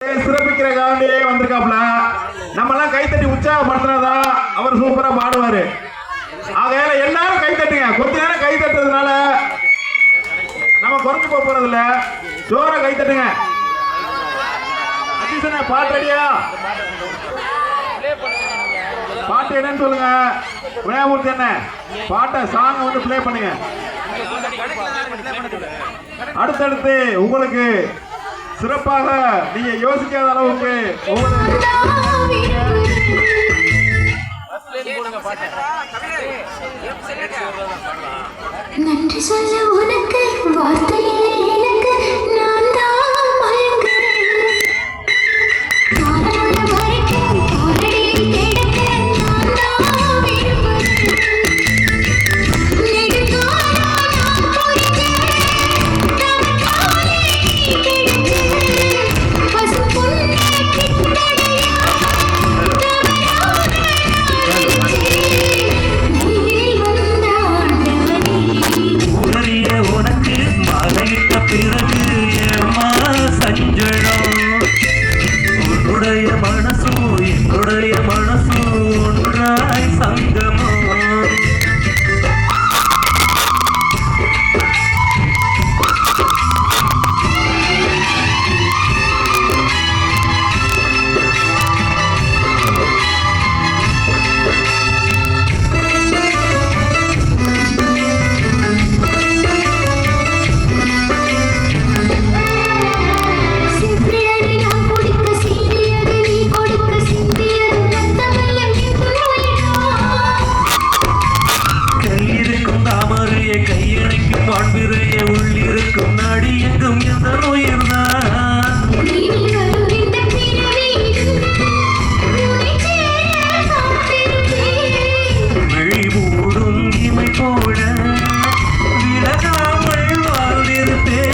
சிறப்பிக்கிற காண்டியே வந்திருக்காப்ல. நம்ம எல்லாம் கைத்தட்டி உற்சாகப்படுத்தினாதான் அவர் சூப்பரா பாடுவாரு. ஆகையால எல்லாரும் கைத்தட்டுங்க. கொஞ்ச நேரம் கை தட்டுறதுனால நம்ம குறைஞ்சு போறது இல்ல. ஜோர கைத்தட்டுங்க. பாட்டு ரெடியா? பாட்டு என்னன்னு சொல்லுங்க. விநாயகமூர்த்தி என்ன பாட்டை சாங் வந்து பிளே பண்ணுங்க. அடுத்தடுத்து உங்களுக்கு சிறப்பாக நீங்க யோசிக்காத அளவுக்கு நன்றி சொல்ல உனக்கு வார்த்தை எனக்கு நான் தான் உள்ளிருக்கும் நாடி எங்கும் எந்த நோயிர்தான் விழி மூடும் இமை போட விலகாமல் வாழ்ந்திருப்பேன்.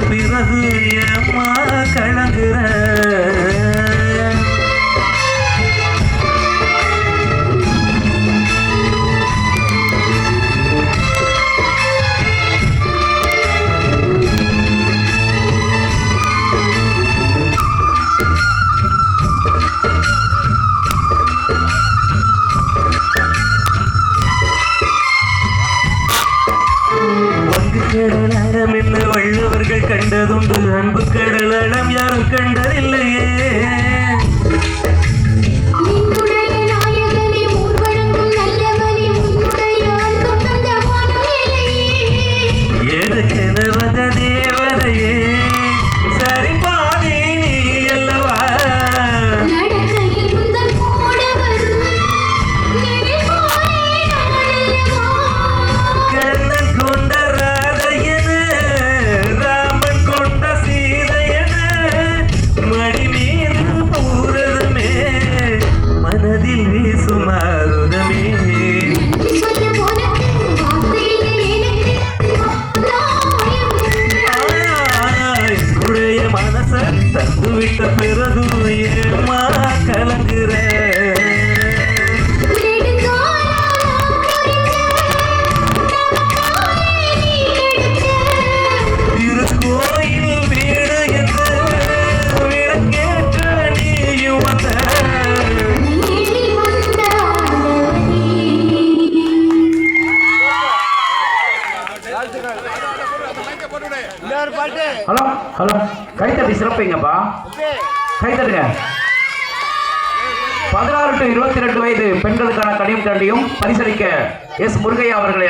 பிறகு ஏம்மா கலங்குற கடலம் என்ன வள்ளுவர்கள் கண்டதுண்டு, அன்பு கடலம் யாரும் கண்டதில்லையே. எதுக்கென வந்த தேவதையே சரி பாதி நீ அல்லவா. கண்ணன் கொண்ட தந்து விட்ட பிறகு ஏமா கலங்குற. திருக்கோயில் வீடு என்று விளக்கேற்ற நீயும் வந்த ஹலோ ஹலோ கைத்தட்டி சிறப்பீங்கப்பா. கைத்தட்டுங்க. 16 to 22 வயது பெண்களுக்கான கனியும் தாண்டியும் பரிசளிக்க எஸ் முருகையா அவர்களை